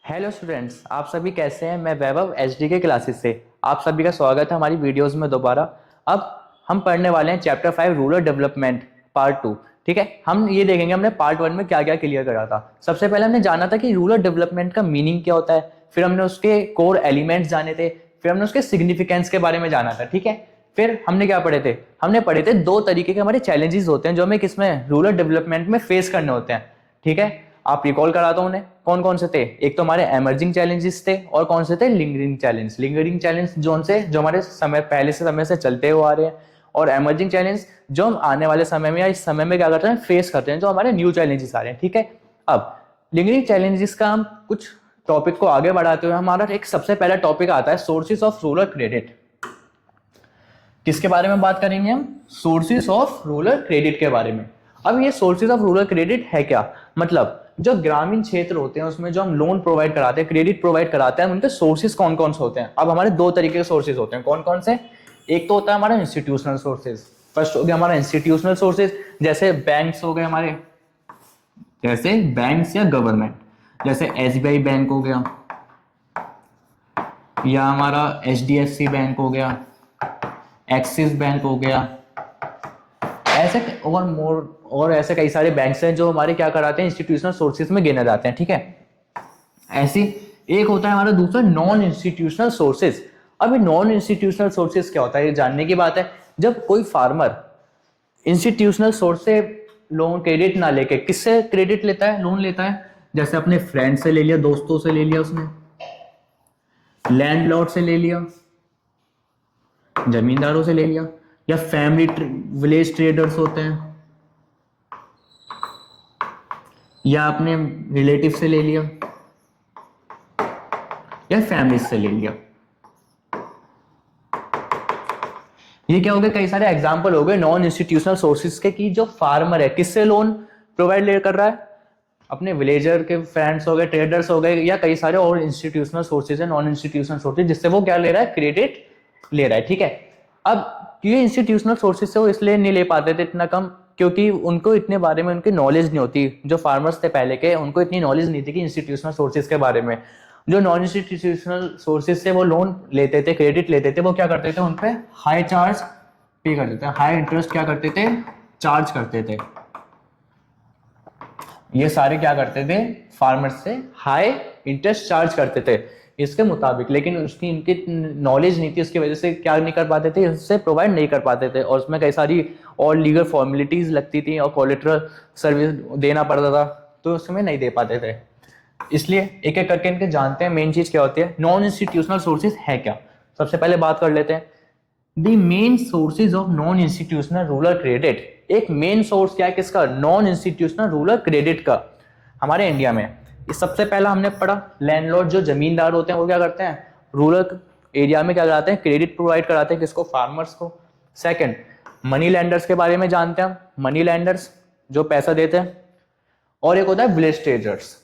Hello students, आप सभी कैसे हैं। मैं वैभव एचडी के क्लासेस से आप सभी का स्वागत है हमारी वीडियोस में दोबारा। अब हम पढ़ने वाले हैं चैप्टर 5 रूरल डेवलपमेंट पार्ट 2। ठीक है, हम ये देखेंगे हमने पार्ट 1 में क्या क्या क्लियर करा था। सबसे पहले हमने जाना था कि रूरल डेवलपमेंट का मीनिंग क्या होता है, फिर हमने उसके कोर एलिमेंट्स जाने थे, फिर हमने उसके सिग्निफिकेंस के बारे में जाना था। ठीक है, फिर हमने क्या पढ़े थे, हमने पढ़े थे दो तरीके के हमारे चैलेंजेस होते हैं जो हमें किसमें रूरल डेवलपमेंट में फेस करने होते हैं। ठीक है, आप रिकॉल कराता हूं उन्हें, कौन कौन से थे। एक तो हमारे एमर्जिंग चैलेंजेस थे और कौन से थे लिंगरिंग चैलेंज। लिंगरिंग चैलेंज जो हमारे समय पहले से समय से चलते हुए आ रहे हैं, और एमर्जिंग चैलेंज जो हम आने वाले समय में या इस समय में क्या करते हैं फेस करते हैं, जो हमारे न्यू चैलेंजेस आ रहे हैं। ठीक है, अब लिंगरिंग चैलेंजेस का हम कुछ टॉपिक को आगे बढ़ाते हुए हमारा एक सबसे पहला टॉपिक आता है सोर्सेस ऑफ रूरल क्रेडिट। किसके बारे में बात करेंगे हम, सोर्सेस ऑफ रूरल क्रेडिट के बारे में। अब ये सोर्सेज ऑफ रूरल क्रेडिट है क्या, मतलब जो ग्रामीण क्षेत्र होते हैं उसमें जो हम लोन प्रोवाइड कराते हैं, क्रेडिट प्रोवाइड कराते हैं, उनके सोर्सेज कौन कौन से होते हैं। अब हमारे दो तरीके के सोर्सेज होते हैं, कौन कौन से। एक तो होता है हमारा इंस्टीट्यूशनल सोर्सेज। फर्स्ट हो गया हमारा इंस्टीट्यूशनल सोर्सेज, जैसे बैंक्स हो गए हमारे, जैसे बैंक्स या गवर्नमेंट, जैसे एसबीआई बैंक हो गया, या हमारा एचडीएफसी बैंक हो गया, एक्सिस बैंक हो गया, ऐसे और ऐसे कई सारे बैंक्स हैं जो हमारे क्या कराते हैं इंस्टीट्यूशनल सोर्सेज में गिने जाते हैं। ठीक है, ऐसी एक होता है हमारा दूसरा नॉन इंस्टीट्यूशनल सोर्सेज। अब ये नॉन इंस्टीट्यूशनल सोर्सेज क्या होता है, ये जानने की बात है। जब कोई फार्मर इंस्टीट्यूशनल सोर्स से लोन क्रेडिट ना लेके किससे क्रेडिट लेता है, लोन लेता है, जैसे अपने फ्रेंड से ले लिया, दोस्तों से ले लिया, उसने लैंडलॉर्ड से ले लिया, जमींदारों से ले लिया, या फैमिली विलेज ट्रेडर्स होते हैं, या अपने रिलेटिव से ले लिया, या फैमिली से ले लिया। ये क्या हो गए, कई सारे एग्जांपल हो गए नॉन इंस्टीट्यूशनल सोर्सेज के, कि जो फार्मर है किससे लोन प्रोवाइड कर रहा है, अपने विलेजर के फ्रेंड्स हो गए, ट्रेडर्स हो गए, या कई सारे और इंस्टीट्यूशनल सोर्सेज है, नॉन इंस्टीट्यूशनल सोर्सेज, जिससे वो क्या ले रहा है, क्रेडिट ले रहा है। ठीक है, अब ये इंस्टीट्यूशनल सोर्सेज से वो इसलिए नहीं ले पाते थे इतना कम, क्योंकि उनको इतने बारे में उनकी नॉलेज नहीं होती। जो फार्मर्स थे पहले के, उनको इतनी नॉलेज नहीं थी कि इंस्टीट्यूशनल सोर्सेज के बारे में। जो नॉन इंस्टीट्यूशनल सोर्सेज से वो लोन लेते थे, क्रेडिट लेते थे, वो क्या करते थे, उन पर हाई चार्ज पे कर देते हैं, हाई इंटरेस्ट क्या करते थे, चार्ज करते थे। ये सारे क्या करते थे, फार्मर्स से हाई इंटरेस्ट चार्ज करते थे इसके मुताबिक, लेकिन उसकी इनकी नॉलेज नहीं थी, उसकी वजह से क्या नहीं कर पाते थे, उससे प्रोवाइड नहीं कर पाते थे, और उसमें कई सारी और लीगल फॉर्मेलिटीज लगती थी और कोलेटरल सर्विस देना पड़ता था, तो उसमें नहीं दे पाते थे। इसलिए एक एक करके इनके जानते हैं मेन चीज क्या होती है, नॉन इंस्टीट्यूशनल सोर्सेज है क्या। सबसे पहले बात कर लेते हैं the main sources of non institutional rural credit. एक मेन सोर्स क्या है किसका, नॉन इंस्टीट्यूशनल रूरल क्रेडिट का हमारे इंडिया में। इस सबसे पहला हमने पढ़ा लैंडलॉर्ड, जो जमींदार होते हैं वो क्या करते हैं, रूरल एरिया में क्या कराते हैं, क्रेडिट प्रोवाइड कराते हैं, किसको, फार्मर्स को। सेकंड, मनी लैंडर्स के बारे में जानते हैं हम, मनी लैंडर्स जो पैसा देते हैं। और एक होता है विलेज ट्रेडर्स,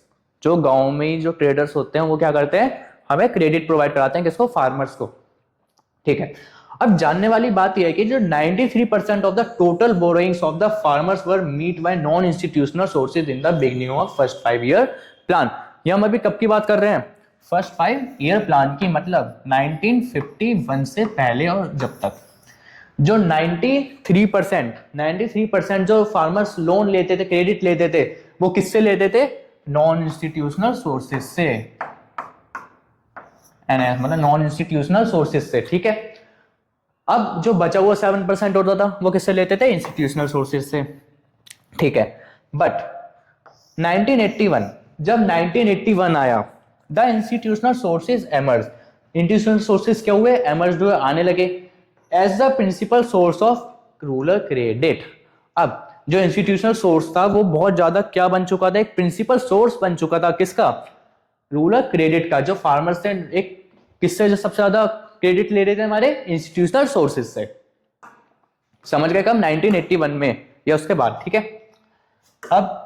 जो गांव में ही जो ट्रेडर्स होते हैं वो क्या करते हैं, हमें क्रेडिट प्रोवाइड कराते हैं, किसको, फार्मर्स को। ठीक है, अब जानने वाली बात यह है कि जो 93% of the total borrowings of the farmers were meet by non institutional sources in the beginning of first 5 year plan. ये हम अभी कब की बात कर रहे हैं, फर्स्ट 5 ईयर प्लान की, मतलब 1951 से पहले, और जब तक जो 93% जो फार्मर्स लोन लेते थे, क्रेडिट लेते थे, वो किससे लेते थे, नॉन इंस्टीट्यूशनल सोर्सेज से, मतलब नॉन इंस्टीट्यूशनल सोर्सेज से। ठीक है, अब जो बचा हुआ 7% होता था वो किससे लेते थे, इंस्टीट्यूशनल सोर्सेज से। ठीक है, बट 1981, जब 1981 आया, the institutional sources emerge. Institutional sources क्या हुए, एमर्ज हुए, आने लगे as the principal source of rural credit. अब जो इंस्टीट्यूशनल सोर्स था वो बहुत ज्यादा क्या बन चुका था, एक प्रिंसिपल सोर्स बन चुका था, किसका, रूरल क्रेडिट का। जो फार्मर्स थे एक किससे जो सबसे ज्यादा क्रेडिट ले रहे थे, हमारे इंस्टीट्यूशनल सोर्सेज से। समझ गए कब, 1981 में या उसके बाद। ठीक है, अब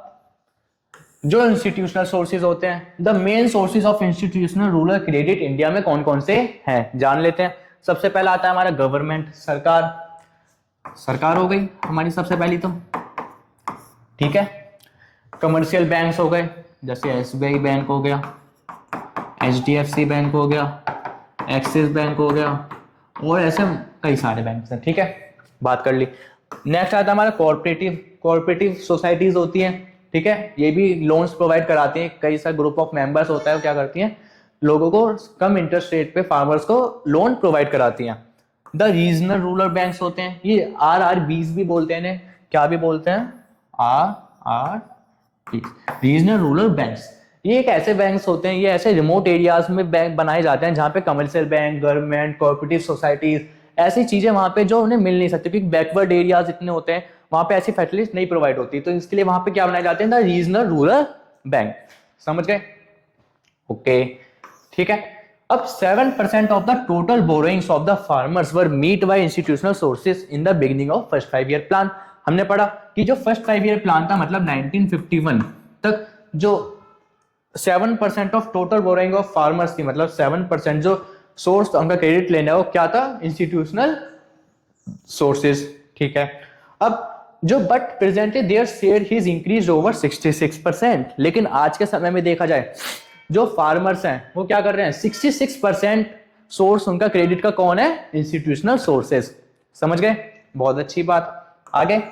जो इंस्टीट्यूशनल सोर्सेज होते हैं, the main sources of institutional rural credit India में कौन कौन से हैं, जान लेते हैं। सबसे पहला आता है हमारा गवर्नमेंट, सरकार। सरकार हो गई हमारी सबसे पहली तो। ठीक है, कमर्शियल बैंक्स हो गए, जैसे एसबीआई बैंक हो गया, HDFC बैंक हो गया, एक्सिस बैंक हो गया, और ऐसे कई सारे बैंक हैं। ठीक है, बात कर ली। नेक्स्ट आता है हमारा कोऑपरेटिव सोसाइटीज होती हैं। ठीक है, ये भी लोन्स प्रोवाइड कराती हैं। कई सारे ग्रुप ऑफ मेंबर्स होता है, वो क्या करती हैं, लोगों को कम इंटरेस्ट रेट पे फार्मर्स को लोन प्रोवाइड कराती हैं। द रीजनल रूरल बैंक्स होते हैं, ये RRBs भी बोलते हैं इन्हें। क्या भी बोलते हैं? RRB, regional rural banks. ये एक ऐसे बैंक्स होते हैं, ये ऐसे रिमोट एरियाज में बैंक बनाए जाते हैं जहां पे commercial bank, government, cooperative societies, ऐसी चीजें वहां पे जो उन्हें मिल नहीं सकती, क्योंकि बैकवर्ड एरियाज इतने होते हैं, वहां पे ऐसी फैसिलिटीज नहीं प्रोवाइड होती। तो इसके लिए वहां पे क्या बनाए जाते हैं? The regional rural bank. समझ गए? ओके, ठीक है। अब 7% of the total borrowings of the farmers were meet by institutional sources in the beginning of first 5 year plan. हमने पढ़ा कि जो फर्स्ट 5 ईयर प्लान था, मतलब 1951 तक, जो 7% of total borrowing of farmers थी, मतलब 7% जो सोर्स उनका क्रेडिट लेना है, वो क्या था? Institutional sources. ठीक है। अब जो but presently their share is increase over 66%, लेकिन आज के समय में देखा जाए जो फार्मर्स हैं वो क्या कर रहे हैं? 66% सोर्स उनका क्रेडिट का कौन है? Institutional sources. समझ गए? बहुत अच्छी बात। आगे,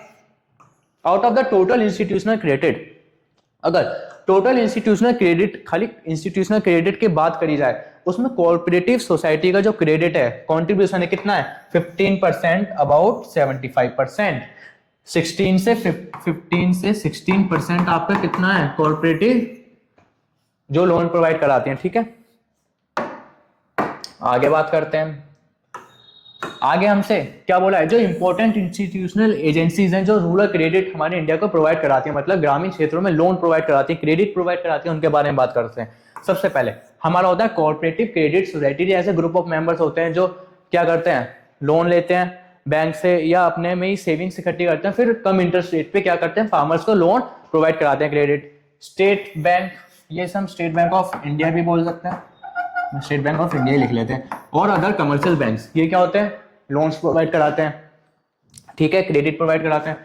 out of the total institutional credit, अगर टोटल इंस्टीट्यूशनल क्रेडिट, खाली इंस्टीट्यूशनल क्रेडिट की बात करी जाए, उसमें कोऑपरेटिव सोसाइटी का जो क्रेडिट है, कॉन्ट्रीब्यूशन है, कितना है? 15% अबाउट 75%। 15 से 16% आपका कितना है? कोऑपरेटिव जो लोन प्रोवाइड कराते हैं। ठीक है, आगे बात करते हैं। आगे हमसे क्या बोला है? जो इंपॉर्टेंट इंस्टीट्यूशनल एजेंसीज हैं जो रूरल क्रेडिट हमारे इंडिया को प्रोवाइड कराती हैं, मतलब ग्रामीण क्षेत्रों में लोन प्रोवाइड कराती है, क्रेडिट प्रोवाइड कराती है, उनके बारे में बात करते हैं। सबसे पहले हमारा होता है कोऑपरेटिव क्रेडिट सोसाइटी। ऐसे ग्रुप ऑफ मेंबर्स होते हैं जो क्या करते हैं? लोन लेते हैं बैंक से या अपने में ही सेविंग्स इकट्ठी करते हैं, फिर कम इंटरेस्ट रेट पे क्या करते हैं? फार्मर्स को लोन प्रोवाइड कराते हैं, क्रेडिट। स्टेट बैंक, ये हम स्टेट बैंक ऑफ इंडिया भी बोल सकते हैं, स्टेट बैंक ऑफ इंडिया लिख लेते हैं। और अदर कमर्शियल बैंक्स, ये क्या होते हैं? लोन्स प्रोवाइड कराते हैं। ठीक है, क्रेडिट प्रोवाइड कराते हैं।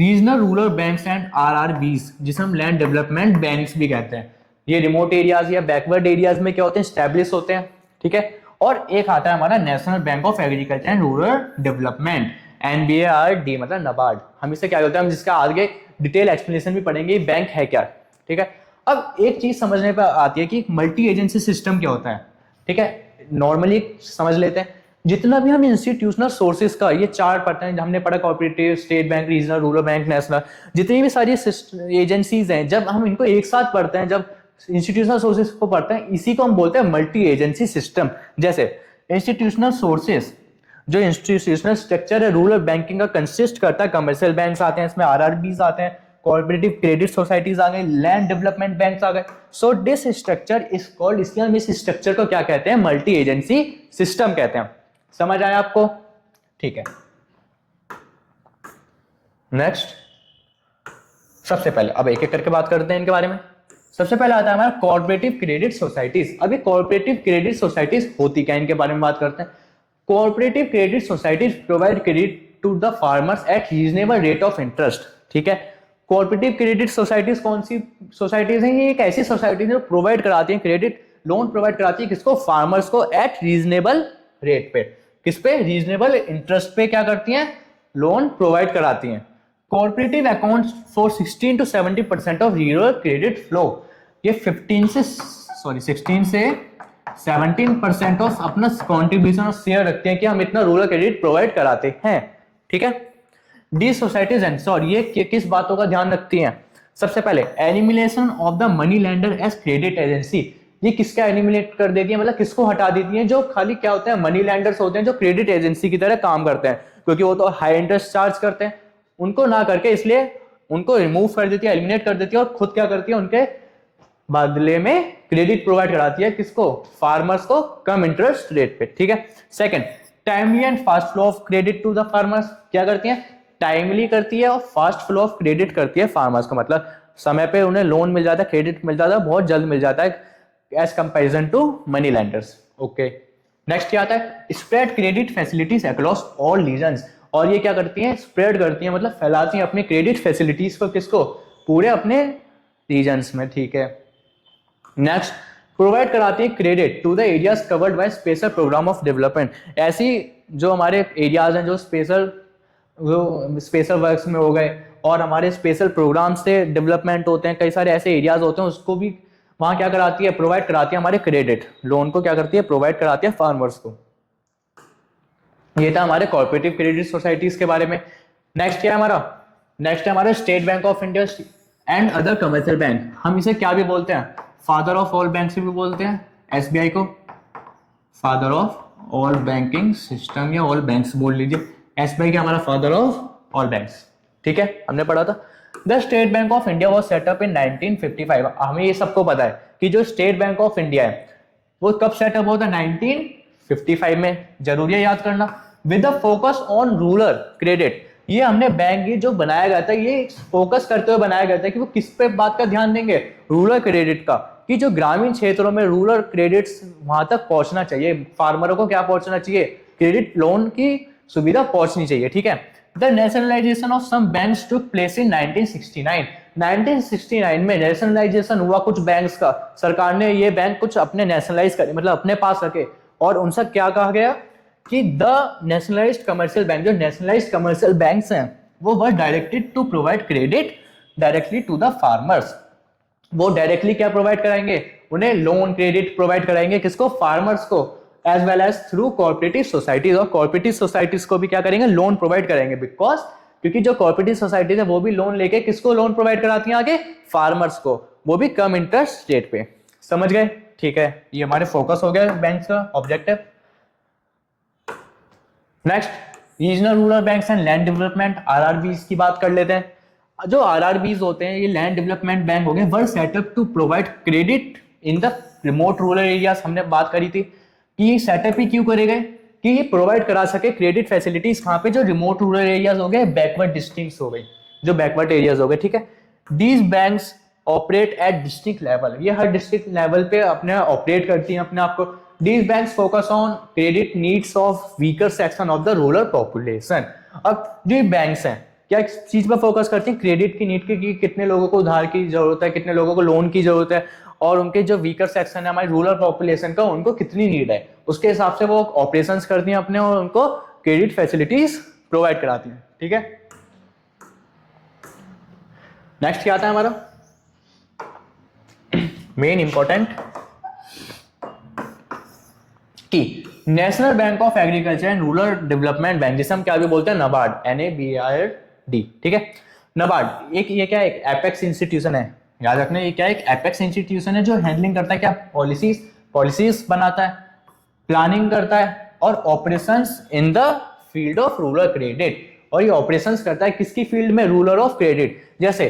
Regional rural banks and RRBs, जिसे हम लैंड डेवलपमेंट बैंक्स भी कहते हैं, ये रिमोट एरियाज या बैकवर्ड एरियाज में क्या होते हैं? स्टैब्लिश होते हैं। ठीक है, और एक आता है हमारा national bank of agriculture and rural development, NBARD, मतलब NABARD। हम इसे क्या बोलते हैं? हम जिसका आगे डिटेल एक्सप्लेनेशन भी पढ़ेंगे बैंक है क्या। ठीक है, अब एक चीज समझने पर आती है कि मल्टी एजेंसी सिस्टम क्या होता है। ठीक है, नॉर्मली समझ लेते हैं। जितना भी हम इंस्टीट्यूशनल सोर्सेज का ये चार्ट पढ़ते हैं, हमने पढ़ा cooperative, state bank, regional, rural bank, national, जितनी भी सारी एजेंसीज हैं, जब हम इनको एक साथ पढ़ते हैं, जब इंस्टीट्यूशनल सोर्सेज को पढ़ते हैं, इसी को हम बोलते हैं मल्टी एजेंसी सिस्टम। जैसे इंस्टीट्यूशनल सोर्सेज, जो इंस्टीट्यूशनल स्ट्रक्चर है रूरल बैंकिंग का, कंसिस्ट करता है, कमर्शियल बैंक्स आते हैं, इसमें RRBs आते हैं, कोऑपरेटिव क्रेडिट सोसाइटीज आ गए, लैंड डेवलपमेंट बैंक्स आ गए। So this structure is called, इसलिए हम इस स्ट्रक्चर को क्या कहते हैं? मल्टी एजेंसी सिस्टम कहते हैं। समझ आया आपको? ठीक है, नेक्स्ट। सबसे पहले अब एक एक करके बात करते हैं इनके बारे में। सबसे पहले आता है हमारा कोऑपरेटिव क्रेडिट सोसाइटीज। अब ये कोऑपरेटिव क्रेडिट सोसाइटीज होती क्या, इनके बारे में बात करते हैं। Cooperative credit societies provide credit to the farmers at reasonable rate of interest. ठीक है, कोऑपरेटिव क्रेडिट सोसाइटीज कौन सी सोसाइटीज हैं? ये एक ऐसी सोसाइटी जो प्रोवाइड कराती है क्रेडिट, लोन प्रोवाइड कराती है, किसको? फार्मर्स को, एट रीजनेबल रेट पे। किस पे? रीजनेबल इंटरेस्ट पे क्या करती हैं? लोन प्रोवाइड कराती हैं। Cooperative accounts for 16 to 70% of rural credit flow. ये 16 से 17% ऑफ अपना कॉन्ट्रीब्यूशन और शेयर रखते हैं कि हम इतना रूरल क्रेडिट प्रोवाइड कराते हैं। ठीक है, डी सोसाइटीज एंश्योर, ये किस बातों का ध्यान रखती हैं? सबसे पहले elimination of the money lender as credit agency. ये किसका एलिमिनेट कर देती है, मतलब किसको हटा देती है? जो खाली क्या होते हैं? मनी लैंडर्स होते हैं, जो क्रेडिट एजेंसी की तरह काम करते हैं, क्योंकि वो तो हाई इंटरेस्ट चार्ज करते हैं, उनको ना करके इसलिए उनको रिमूव कर देती है, एलिमिनेट कर देती है, और खुद क्या करती है? उनके बदले में क्रेडिट प्रोवाइड कराती है, किसको? फार्मर्स को, कम इंटरेस्ट रेट पे। ठीक है, second, timely and fast flow of credit to the farmers. क्या करती है? टाइमली करती है और फास्ट फ्लो ऑफ क्रेडिट करती है फार्मर्स को, मतलब समय पे उन्हें लोन मिल जाता है, क्रेडिट मिल जाता है, बहुत जल्द मिल जाता है as comparison to money lenders. Okay, next क्या आता है? Spread credit facilities across all regions. और ये क्या करती हैं? स्प्रेड करती हैं, मतलब फैलाती हैं अपने क्रेडिट फैसिलिटीज को, किसको? पूरे अपने रीजन्स में। ठीक है, नेक्स्ट, प्रोवाइड कराती है credit to the areas covered by special programme of development. ऐसी जो हमारे एरियाज हैं जो स्पेशल वर्क्स में हो गए और हमारे स्पेशल प्रोग्राम से डेवलपमेंट होते हैं, कई सारे ऐसे एरियाज होते हैं, उसको भी वहां क्या कराती है, प्रोवाइड कराती है हमारे क्रेडिट लोन को, क्या करती है, प्रोवाइड कराती है फार्मर्स को। ये था हमारे कॉर्पोरेटिव क्रेडिट सोसाइटीज के बारे में। नेक्स्ट क्या है हमारा, नेक्स्ट है हमारा state bank of India and other commercial bank. हम इसे क्या भी बोलते हैं, फादर ऑफ ऑल बैंक भी बोलते हैं एसबीआई को, father of all banking system या ऑल बैंक्स बोल लीजिए। एसबीआई क्या हमारा फादर ऑफ ऑल बैंक्स, ठीक है, हमने पढ़ा था। The state bank of India was set up in 1955। हमें ये सबको पता है कि जो स्टेट बैंक ऑफ इंडिया है वो कब सेटअप होता है, 1955 में, जरूरी है याद करना। With the focus on rural credit, ये हमने बैंक ये जो बनाया गया था, ये फोकस करते हुए बनाया गया था कि वो किस पे बात का ध्यान देंगे, रूरल क्रेडिट का, कि जो ग्रामीण क्षेत्रों में रूरल क्रेडिट वहां तक पहुंचना चाहिए, फार्मरों को क्या पहुंचना चाहिए, क्रेडिट लोन की सुविधा पहुंचनी चाहिए, ठीक है। The nationalisation of some banks took place in 1969। 1969 में नेशनलाइजेशन हुआ कुछ बैंक्स का, सरकार ने ये बैंक कुछ अपने नेशनलाइज करे, मतलब अपने पास रखे, और उनसे क्या कहा गया कि द नेशनलाइज्ड कमर्शियल बैंक, जो नेशनलाइज्ड कमर्शियल बैंक्स हैं वो were directed to provide credit directly to the farmers. वो डायरेक्टली क्या प्रोवाइड कराएंगे, उन्हें लोन क्रेडिट प्रोवाइड कराएंगे, किसको, फार्मर्स को, as well as through cooperative societies. और कोऑपरेटिव सोसाइटीज को भी क्या करेंगे, लोन प्रोवाइड करेंगे, बिकॉज क्योंकि जो कोऑपरेटिव सोसाइटीज है वो भी लोन लेके किसको लोन प्रोवाइड कराती हैं, आगे फार्मर्स को, वो भी कम इंटरेस्ट रेट पे। समझ गए, ठीक है, ये हमारे फोकस हो गया बैंक का objective. Next, regional rural banks and land development, RRBs की बात कर लेते हैं। जो आरआरबीज होते हैं, ये लैंड डेवलपमेंट बैंक हो गए, were set up to provide credit in the remote rural areas. हमने बात करी थी कि सेटअप ही क्यों करे गए, कि ये प्रोवाइड करा सके क्रेडिट फैसिलिटीज कहां पे, जो रिमोट रूरल एरियाज हो गए, बैकवर्ड डिस्ट्रिक्ट्स हो गई, जो बैकवर्ड एरियाज हो गए, ठीक है। These banks operate at district level, ये हर डिस्ट्रिक्ट लेवल पे अपने ऑपरेट करती हैं अपने आप को। These banks focus on credit needs of weaker section of the rural population। अब जो बैंक्स हैं क्या चीज पर फोकस करती हैं, क्रेडिट की नीड की, कितने लोगों को उधार की जरूरत है, कितने लोगों को लोन की जरूरत है, और उनके जो वीकर सेक्शन है हमारी रूरल पॉपुलेशन का, उनको कितनी नीड है, उसके हिसाब से वो ऑपरेशंस करती हैं अपने, और उनको क्रेडिट फैसिलिटीज प्रोवाइड कराती हैं, ठीक है। नेक्स्ट क्या आता है हमारा मेन इंपॉर्टेंट, कि national bank of agriculture and rural development bank, जिसे हम क्या भी बोलते हैं, नबार्ड, NABARD, ठीक है। नबार्ड एक ये क्या एक एपेक्स इंस्टीट्यूशन है, याद रखना, ये क्या एक एपेक्स इंस्टीट्यूशन है जो हैंडलिंग करता है क्या, पॉलिसीज बनाता है, प्लानिंग करता है, और operations in the field of rural credit. और ये ऑपरेशंस करता है किसकी फील्ड में, रूरल ऑफ क्रेडिट। जैसे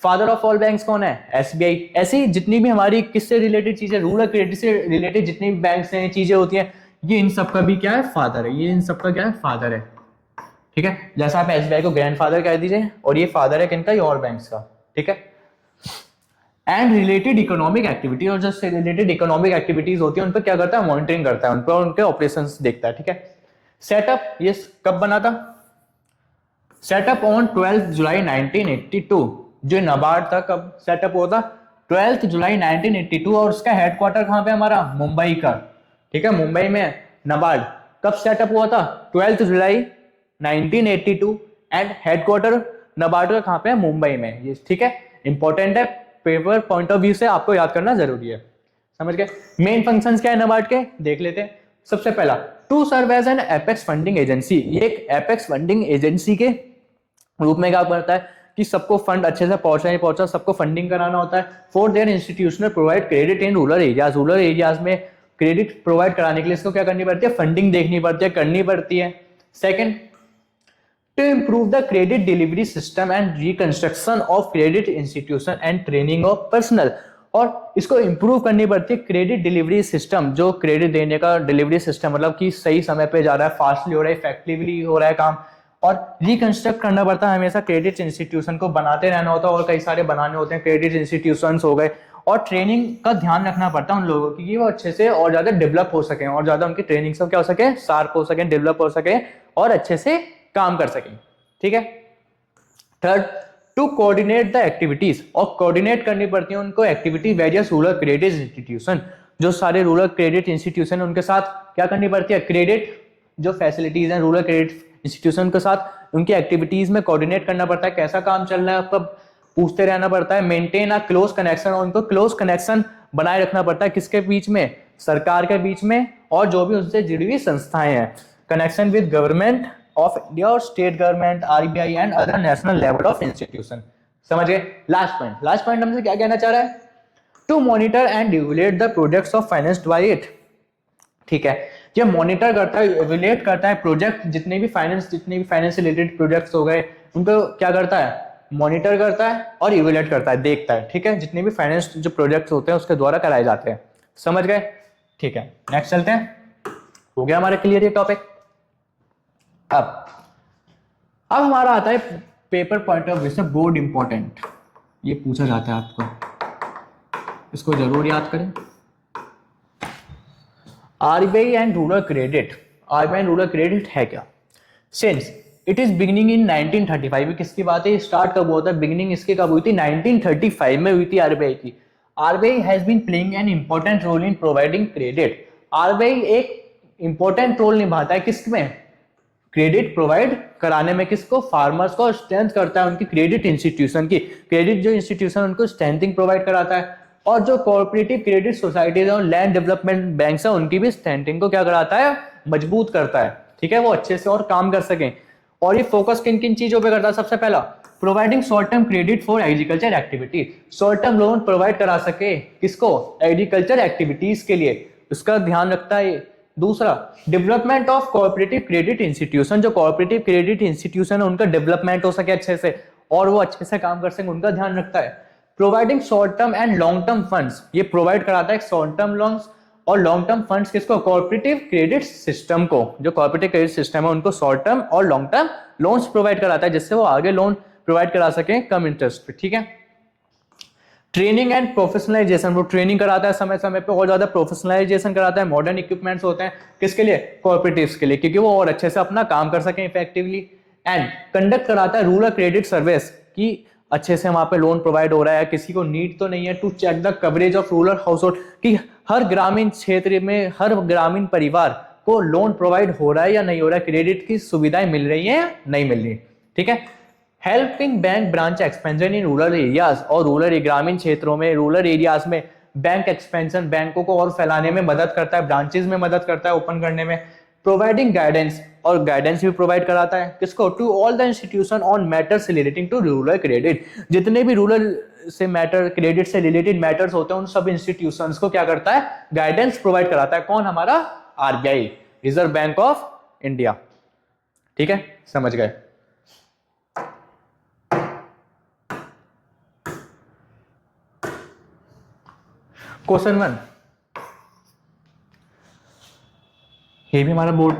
फादर ऑफ ऑल बैंक्स कौन है, एसबीआई। ऐसी जितनी भी हमारी किससे रिलेटेड चीजें, रूरल क्रेडिट से रिलेटेड जितनी भी बैंक्स हैं, चीजें होती हैं, ये इन सबका भी क्या है, फादर है, ये इन सबका क्या है, फादर है, ठीक है। जैसा आप एसबीआई को ग्रैंडफादर कह दीजिए, और ये फादर है किनका, ये और बैंक्स का, ठीक है। एंड रिलेटेड इकोनॉमिक एक्टिविटी, और जो रिलेटेड इकोनॉमिक एक्टिविटीज होती है उन पर क्या करता है, मॉनिटरिंग करता है, उन पर उनके ऑपरेशंस देखता है, ठीक है। सेटअप ये कब बना था, सेटअप ऑन 12 जुलाई 1982। जो नबार्ड था कब सेटअप हुआ था, 12 जुलाई 1982, और उसका हेडक्वार्टर कहां पे हमारा, मुंबई का, ठीक है, मुंबई में नबार्ड कब सेटअप हुआ था, 12 जुलाई 1982, एंड हेडक्वार्टर नबार्ड का कहां पे है, मुंबई में, ये ठीक है, इंपॉर्टेंट है, पेपर पॉइंट ऑफ व्यू से आपको याद करना जरूरी है, समझ गए। मेन फंक्शंस क्या है नबार्ड के, देख लेते हैं। सबसे पहला, to serve as an apex funding agency, ये एक एपेक्स फंडिंग एजेंसी के रूप में क्या करता है कि सबको फंड अच्छे से पहुंचा, सबको फंडिंग कराना होता है। For their institutional provide credit in rural areas, rural areas में क्रेडिट प्रोवाइड कराने के लिए इसको क्या करनी पड़ती है, फंडिंग देखनी पड़ती है, करनी पड़ती है। Second, to improve the credit delivery system and reconstruction of credit institution and training of personal, और इसको इंप्रूव करनी पड़ती है क्रेडिट डिलीवरी सिस्टम, जो क्रेडिट देने का डिलीवरी सिस्टम, मतलब कि सही समय पे जा रहा है, फास्टली हो रहा है, इफेक्टिवली हो रहा है काम, और रिकंस्ट्रक्ट करना पड़ता है हमेशा, क्रेडिट इंस्टीट्यूशन को बनाते रहना होता है, और कई सारे बनाने होते हैं क्रेडिट इंस्टीट्यूशंस हो गए, और ट्रेनिंग का ध्यान रखना पड़ता है उन लोगों की कि वो अच्छे से और ज्यादा डेवलप हो सके, और ज्यादा उनकी ट्रेनिंग से क्या हो सके, शार्प हो सके, डेवलप हो सके, और अच्छे से काम कर सके, ठीक है। Third, to coordinate the activities, और कोऑर्डिनेट करनी पड़ती है उनको activity various rural credit institution, जो सारे रूरल क्रेडिट इंस्टीट्यूशन उनके साथ क्या करनी पड़ती है, क्रेडिट जो फैसिलिटीज हैं रूरल क्रेडिट इंस्टीट्यूशन के साथ उनकी एक्टिविटीज में कोऑर्डिनेट करना पड़ता है, कैसा काम चल रहा है आपका पूछते रहना पड़ता है। मेंटेन अ क्लोज कनेक्शन, और उनको क्लोज कनेक्शन बनाए रखना पड़ता है किसके बीच में, सरकार के बीच में और जो भी उनसे जुड़ी हुई संस्थाएं हैं। Connection with government of India और state government, RBI and other national level of institution. समझ गए। लास्ट पॉइंट हमसे क्या कहना चाह रहा है, to monitor and regulate the projects of financed by it. ठीक है, ये मॉनिटर करता है, रेगुलेट करता है प्रोजेक्ट, जितने भी फाइनेंस से रिलेटेड प्रोजेक्ट्स हो गए उनको क्या करता है, मॉनिटर करता है और रेगुलेट करता है, देखता है। ठीक है, जितने भी फाइनेंस जो प्रोजेक्ट्स होते हैं उसके द्वारा कराए जाते हैं। समझ गए। ठीक है, नेक्स्ट चलते हैं। हो गया हमारे क्लियर ये टॉपिक। अब हमारा आता है पेपर पॉइंट ऑफ व्यू से बोर्ड इंपॉर्टेंट, ये पूछा जाता है आपको, इसको जरूर याद करें। RBI and rural credit, RBI and rural credit है क्या, since it is beginning in 1935। किसकी बात है, स्टार्ट कब हुआ था, बिगिनिंग इसकी कब हुई थी, 1935 में हुई थी आरबीआई की। RBI has been playing an important role in providing credit. RBI एक इंपॉर्टेंट रोल निभाता है किसमें, क्रेडिट प्रोवाइड कराने में, किसको, फार्मर्स को, स्ट्रेंथ करता है उनकी क्रेडिट इंस्टीट्यूशन की, क्रेडिट जो इंस्टीट्यूशन उनको स्ट्रेंथिंग प्रोवाइड कराता है, और जो कोऑपरेटिव क्रेडिट सोसाइटीज और लैंड डेवलपमेंट बैंक्स है उनकी भी स्ट्रेंथिंग को क्या कराता है, मजबूत करता है। ठीक है, वो अच्छे से और काम कर सकें। और ये फोकस किन किन चीजों पे करता है, सबसे पहला providing short term credit for agriculture activity, short term loan provide करा सके किसको, एग्रीकल्चर एक्टिविटीज के लिए, उसका ध्यान रखता है। दूसरा, development of cooperative credit institution, जो कोऑपरेटिव क्रेडिट इंस्टीट्यूशन है उनका डेवलपमेंट हो सके अच्छे से और वो अच्छे से काम कर सके, उनका ध्यान रखता है। Providing short term and long term funds, ये प्रोवाइड कराता है शॉर्ट टर्म लोन्स और लॉन्ग टर्म फंड्स किसको, कोऑपरेटिव क्रेडिट सिस्टम को, जो कोऑपरेटिव क्रेडिट सिस्टम है उनको शॉर्ट टर्म और लॉन्ग टर्म लोन्स प्रोवाइड कराता है जिससे वो आगे लोन प्रोवाइड करा सके कम इंटरेस्ट पे। ठीक है, ट्रेनिंग एंड प्रोफेशनलाइजेशन, वो ट्रेनिंग कराता है समय समय पे और ज्यादा प्रोफेशनलाइजेशन कराता है। मॉडर्न इक्विपमेंट्स होते हैं किसके लिए, कोऑपरेटिव्स के लिए, क्योंकि वो और अच्छे से अपना काम कर सकें इफेक्टिवली। एंड कंडक्ट कराता है रूरल क्रेडिट सर्विस की, अच्छे से वहां पे लोन प्रोवाइड हो रहा है, किसी को नीड तो नहीं है, to check the coverage of rural household, कि हर ग्रामीण क्षेत्र में हर ग्रामीण परिवार को लोन प्रोवाइड हो रहा है या नहीं हो रहा है, क्रेडिट की सुविधाएं मिल रही है या नहीं मिल रही। ठीक है, helping bank branch expansion in rural areas, और रूरल ग्रामीण क्षेत्रों में रूरल एरियाज में बैंक एक्सपेंशन, बैंकों को और फैलाने में मदद करता है, ब्रांचेस में मदद करता है ओपन करने में। प्रोवाइडिंग गाइडेंस, और गाइडेंस भी प्रोवाइड कराता है किसको, to all the institution on matters relating to rural credit, जितने भी रूरल से मैटर क्रेडिट से रिलेटेड मैटर्स होते हैं उन सब इंस्टीट्यूशंस को क्या करता है, गाइडेंस प्रोवाइड कराता है। कौन, हमारा RBI, Reserve Bank of India. ठीक है, समझ गए। क्वेश्चन 1, ये भी हमारा बोर्ड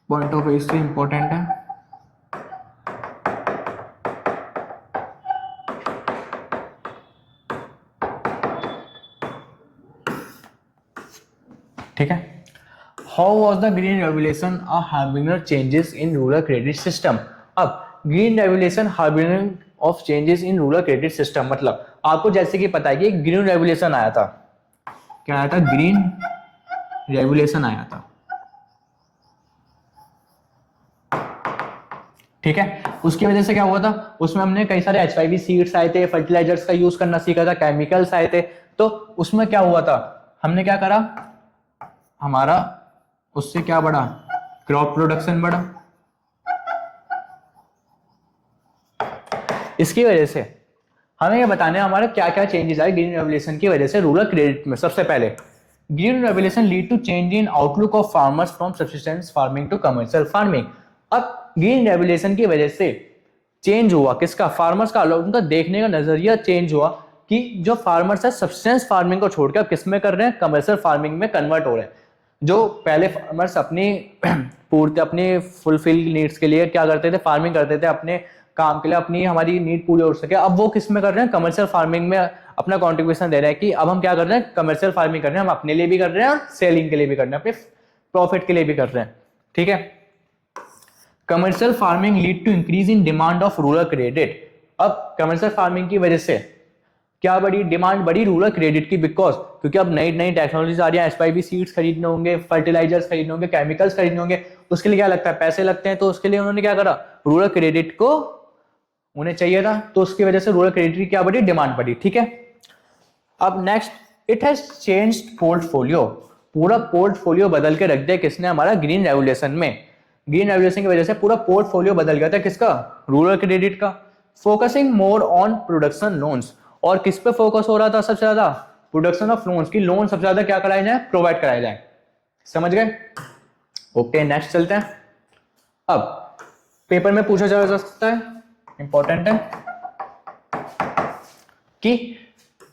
पॉइंट ऑफ व्यू से इंपॉर्टेंट है। ठीक है, how was the green revolution a harbinger changes in rural credit system. अब green revolution harbinger of changes in rural credit system, मतलब आपको जैसे कि पता है कि ग्रीन रेवुलेशन आया था, क्या आया था, ग्रीन रेवुलेशन आया था। ठीक है, उसकी वजह से क्या हुआ था, उसमें हमने कई सारे HYV सीड्स आए थे, फर्टिलाइजर्स का यूज करना सीखा था, केमिकल्स आए थे, तो उसमें क्या हुआ था, हमने क्या करा, हमारा उससे क्या बढ़ा, क्रॉप प्रोडक्शन बढ़ा। इसकी वजह से हमें ये बताने हमारे क्या क्या चेंजेस आए ग्रीन रेवुलेशन की वजह से रूरल क्रेडिट में। सबसे पहले, green revolution lead to change in outlook of farmers from subsistence farming to commercial farming. अब ग्रीन रेवुलेशन की वजह से चेंज हुआ किसका, फार्मर्स का, उनका देखने का नजरिया चेंज हुआ कि जो फार्मर्स है सब्सिस्टेंस फार्मिंग को छोड़कर किस में कर रहे हैं, कमर्शियल फार्मिंग में कन्वर्ट हो रहे हैं। जो पहले फार्मर्स अपनी पूर्ति अपनी फुलफिल नीड्स के लिए क्या करते थे, फार्मिंग करते थे अपने काम के लिए, अपनी हमारी नीड पूरी हो सके, अब वो किस में कर रहे हैं, कमर्शियल फार्मिंग में अपना कॉन्ट्रीब्यूशन दे रहे हैं कि अब हम क्या कर रहे हैं, कमर्शियल फार्मिंग कर रहे हैं, हम अपने लिए भी कर रहे हैं और सेलिंग के लिए भी कर रहे हैं, अपने प्रॉफिट के लिए भी कर रहे हैं। ठीक है, commercial farming lead to increase in demand of rural credit. अब कमर्शियल फार्मिंग की वजह से क्या बड़ी डिमांड बढ़ी रूरल क्रेडिट की, बिकॉज क्योंकि अब नई नई टेक्नोलॉजीज आ रही है, एसवाईबी सीड्स खरीदने होंगे, फर्टिलाइजर्स खरीदने होंगे, केमिकल्स खरीदने होंगे, उसके लिए क्या लगता है, पैसे लगते हैं, तो उसके लिए उन्होंने क्या करा, रूरल क्रेडिट को उन्हें चाहिए था, तो उसकी वजह से रूरल क्रेडिट की क्या बढ़ी, डिमांड बढ़ी। ठीक है, अब next, it has changed portfolio, पूरा पोर्टफोलियो बदल के रख दिया किसने, हमारा ग्रीन रेवोल्यूशन में। ग्रीन रेवोल्यूशन की वजह से पूरा पोर्टफोलियो बदल गया था किसका, रूरल क्रेडिट का। Focusing more on production loans, और किस पे फोकस हो रहा था सबसे ज्यादा, प्रोडक्शन ऑफ लोन्स की, लोन सबसे ज्यादा क्या कराए जाए, प्रोवाइड कराए जाए। समझ गए? ओके, नेक्स्ट चलते हैं। अब पेपर में पूछा जा सकता है, इंपॉर्टेंट है, कि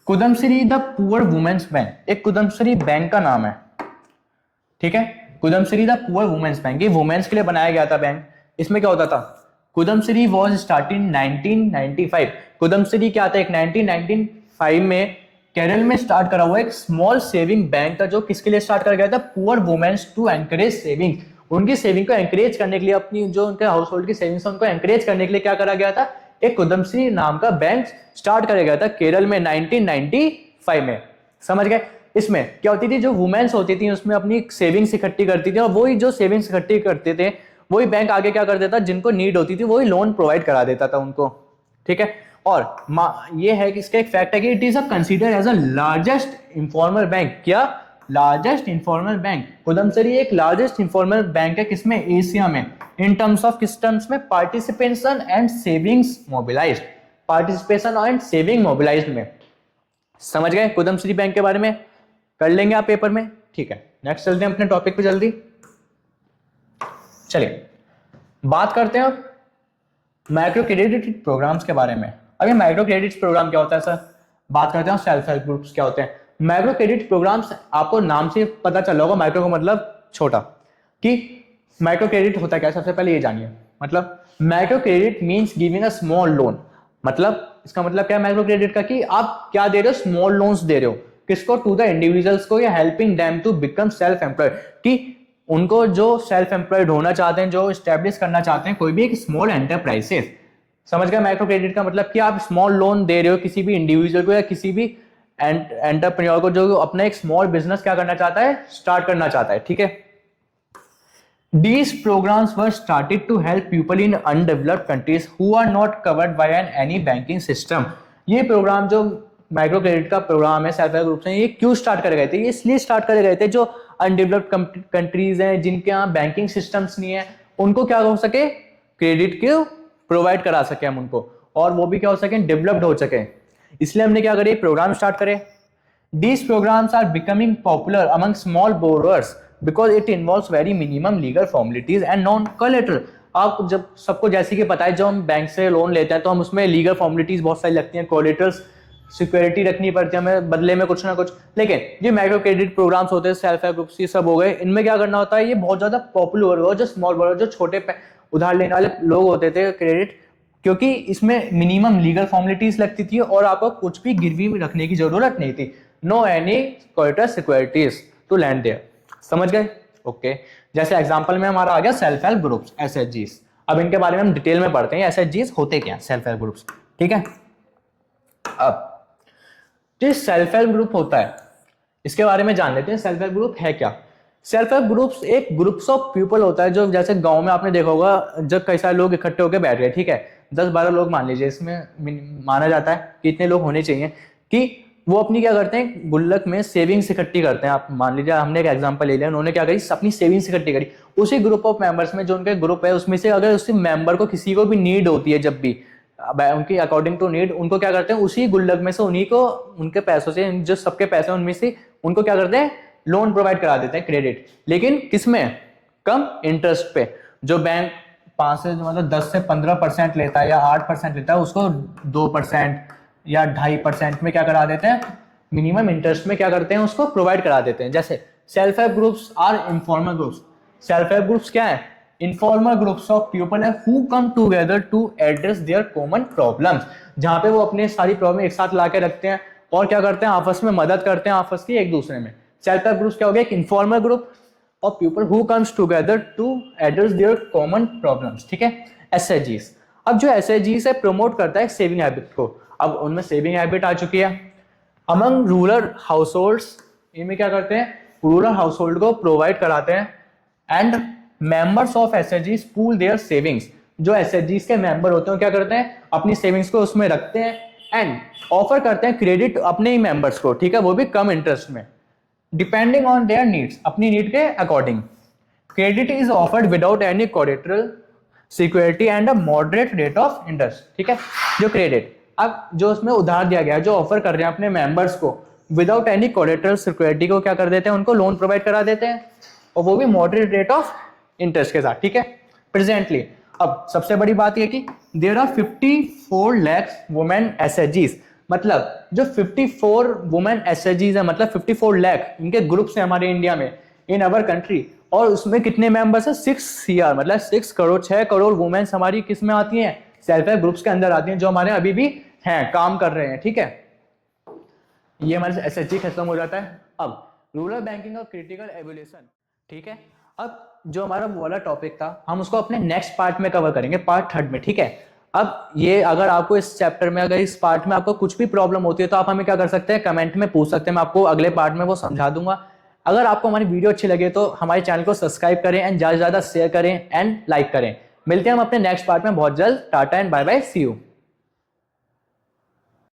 कुदमश्री द पुअर वुमेन्स बैंक, एक कुदमश्री बैंक का नाम है, ठीक है, कुदमश्री द पुअर वुमेन्स बैंक, ये वुमेन्स के लिए बनाया गया था बैंक। इसमें क्या होता था, कुदमश्री वॉज स्टार्टिंग 1995, कुदमश्री क्या था, एक 1995 में केरल में स्टार्ट करा हुआ एक स्मॉल सेविंग बैंक था, जो किसके लिए स्टार्ट करा गया था, poor womens, to encourage saving, उनकी सेविंग को एनकरेज करने के लिए, अपनी जो उनके हाउस होल्ड की सेविंग्स उनको एनकरेज करने के लिए क्या करा गया था, एक कुदमश्री नाम का बैंक स्टार्ट करा गया था केरल में 1995 में। समझ गए? इसमें क्या होती थी, जो वुमेन्स होती थी उसमें अपनी सेविंग्स इकट्ठी करती थी, और वही जो सेविंग्स इकट्ठी करते थे वही बैंक आगे क्या कर देता, जिनको नीड होती थी वही लोन प्रोवाइड करा देता था उनको। ठीक है, और ये है कि इसका एक फैक्ट है कि it is consider as a largest informal bank. क्या, लार्जेस्ट इनफॉर्मल बैंक, कुदमश्री एक लार्जेस्ट इनफॉर्मल बैंक है किसमें, एशिया में, इन टर्म्स ऑफ किस टर्म्स में, participation and savings mobilised, participation and saving mobilised में। समझ गए कुदमश्री बैंक के बारे में, कर लेंगे आप पेपर में। ठीक है, नेक्स्ट चलते हैं अपने टॉपिक पे जल्दी। चलिए बात करते हैं माइक्रो क्रेडिट प्रोग्राम्स के बारे में। अब ये माइक्रो क्रेडिट प्रोग्राम क्या होता है सर, बात करते हैं सेल्फ हेल्प ग्रुप्स क्या होते हैं। माइक्रो क्रेडिट प्रोग्राम्स, आपको नाम से पता चल होगा, माइक्रो का मतलब छोटा, कि माइक्रो क्रेडिट होता क्या है, सबसे पहले ये जानिए। मतलब micro credit means giving a small loan, मतलब इसका मतलब क्या है माइक्रो क्रेडिट का, कि आप क्या दे रहे हो, स्मॉल लोन्स दे रहे हो, किसको, टू द इंडिविजुअल्स को, या helping them to become self employed, कि उनको जो सेल्फ एम्प्लॉयड होना चाहते हैं, जो स्टैब्लिश करना चाहते हैं कोई भी एक स्मॉल एंटरप्राइजेस। समझ गए माइक्रो क्रेडिट का मतलब, कि आप स्मॉल लोन दे रहे हो किसी भी इंडिविजुअल को या किसी भी एंटरप्रेन्योर को जो अपना एक स्मॉल बिजनेस क्या करना चाहता है, स्टार्ट करना चाहता है। ठीक है, These programs were started to help people in undeveloped countries who are not covered by any banking system। ये प्रोग्राम जो माइक्रो क्रेडिट का प्रोग्राम है सेल्फ हेल्प ग्रुप से, ये क्यों स्टार्ट करे गए थे, ये इसलिए स्टार्ट करे गए थे जो अनडेवलप्ड कंट्रीज हैं, जिनके यहाँ बैंकिंग सिस्टम्स नहीं है, उनको क्या हो सके, क्रेडिट को प्रोवाइड करा सके हम उनको, और वो भी क्या हो सके, डेवलप्ड हो सके। इसलिए हमने क्या करे, प्रोग्राम स्टार्ट करे। These programs are becoming popular among small borrowers because it involves very minimum legal formalities and non-collateral। आप जब सबको जैसे कि पता है, जब हम बैंक से लोन लेते हैं तो हम उसमें लीगल फॉर्मेलिटीज बहुत सारी लगती हैं, कोलेटरल्स, सिक्योरिटी रखनी पड़ती है हमें बदले में कुछ ना कुछ। लेकिन ये माइक्रो क्रेडिट प्रोग्राम्स होते हैं, सेल्फ हेल्प ग्रुप्स, ये सब हो गए, इनमें क्या करना होता है, ये बहुत ज्यादा पॉपुलर हुआ, जो स्मॉल बोरोवर, जो छोटे उधार लेने वाले लोग होते थे क्रेडिट, क्योंकि इसमें मिनिमम लीगल फॉर्मेलिटीज लगती थी और आपको कुछ भी गिरवी में रखने की जरूरत नहीं थी, no any collateral securities to land there. समझ गए? ओके, जैसे एग्जांपल में हमारा आ गया सेल्फ हेल्प ग्रुप्स, एसएचजीस। अब इनके बारे में हम डिटेल में पढ़ते हैं, एसएचजीस होते क्या, सेल्फ हेल्प ग्रुप्स। ठीक है, अब जो सेल्फ हेल्प ग्रुप होता है इसके बारे में जान लेते हैं, सेल्फ हेल्प ग्रुप है क्या। सेल्फ हेल्प ग्रुप्स एक ग्रुप्स ऑफ पीपल होता है, जो जैसे गांव में आपने देखा होगा, जब कई सारे लोग इकट्ठे होकर बैठ गए, ठीक है, 10-12 लोग मान लीजिए, इसमें माना जाता है कि इतने लोग होने चाहिए, कि वो अपनी क्या करते हैं, गुल्लक में सेविंग्स इकट्ठी करते हैं। आप मान लीजिए, हमने एक एग्जांपल ले लिया, उन्होंने क्या करी, अपनी सेविंग्स इकट्ठी करी, उसी ग्रुप ऑफ मेंबर्स में, जो उनके ग्रुप है उसमें से अगर उसी मेंबर को किसी को भी नीड होती है, जब भी उनकी अकॉर्डिंग टू नीड, उनको क्या करते हैं, उसी गुल्लक में से उन्हीं को, उनके पैसों से, जो सबके पैसे उनमें से उनको क्या करते हैं, लोन प्रोवाइड करा देते हैं, क्रेडिट। लेकिन किसमें, कम इंटरेस्ट पे। जो बैंक 5 से मतलब 10 से 15% लेता है या 8% लेता है, उसको 2% या 2.5% में क्या करा देते हैं, मिनिमम इंटरेस्ट में क्या करते हैं, उसको प्रोवाइड करा देते हैं। जैसे self help groups are informal groups. Self help groups क्या है, इनफॉर्मल ग्रुप्स ऑफ पीपल है who come together to address their common problems, जहां पे वो अपने सारी प्रॉब्लम एक साथ ला के रखते हैं और क्या करते हैं, आपस में मदद करते हैं, आपस की एक दूसरे में। सेल्फ हेल्प ग्रुप्स क्या हो गया, एक informal group of people who comes together to address their common problems. ठीक है, एसएचजीस। अब जो एसएचजी से प्रमोट करता है सेविंग हैबिट को, अब उनमें सेविंग हैबिट आ चुकी है। अमंग रूरल हाउसहोल्ड्स, इनमें क्या करते हैं, रूरल हाउसहोल्ड को प्रोवाइड कराते हैं। And members of SHG pool their savings, जो एसएचजी के मेंबर होते हैं क्या करते हैं, अपनी सेविंग्स को उसमें रखते हैं एंड ऑफर करते हैं क्रेडिट अपने ही मेंबर्स को, ठीक है, वो भी कम इंटरेस्ट में, डिपेंडिंग ऑन देयर नीड्स, अपनी नीड के according. Credit is offered without any collateral security and a moderate rate of interest, ठीक है। जो क्रेडिट, अब जो उसमें उधार दिया गया है, जो ऑफर कर रहे हैं अपने मेंबर्स को विदाउट एनी कोलेटरल सिक्योरिटी को क्या कर देते हैं, उनको लोन प्रोवाइड करा देते हैं, और वो भी मॉडरेट रेट ऑफ इंटरेस्ट के साथ, ठीक है, प्रेजेंटली। अब सबसे बड़ी बात ये कि देयर आर 54 लाख वुमेन एसएचजीज, मतलब जो 54 वुमेन एसएचजीज है, मतलब 54 लाख इनके ग्रुप्स हैं हमारे इंडिया में, इन अवर कंट्री। और उसमें कितने मेंबर्स हैं, 6 CR, मतलब 6 करोड़, 6 करोड़ वुमेन्स हमारी किस में आती हैं, सेल्फ हेल्प ग्रुप्स के अंदर आती हैं, जो हमारे अभी भी हैं, काम कर रहे हैं, ठीक है। ये हमारे एसएचजी खत्म हो जाता है। अब रूरल बैंकिंग और क्रिटिकल एवोल्यूशन, ठीक है। अब जो हमारा वाला टॉपिक था हम उसको अपने नेक्स्ट पार्ट में कवर करेंगे, पार्ट 3 में, ठीक है। अब ये अगर आपको इस चैप्टर में, अगर इस पार्ट में आपको कुछ भी प्रॉब्लम होती है तो आप हमें क्या कर सकते हैं, कमेंट में पूछ सकते हैं, मैं आपको अगले पार्ट में वो समझा दूंगा। अगर आपको हमारी वीडियो अच्छी लगे तो हमारे चैनल को सब्सक्राइब करें एंड ज़्यादा से ज़्यादा शेयर करें एंड लाइक करें। मिलते हैं हम अपने नेक्स्ट पार्ट में बहुत जल्द। Tata and bye bye, see you.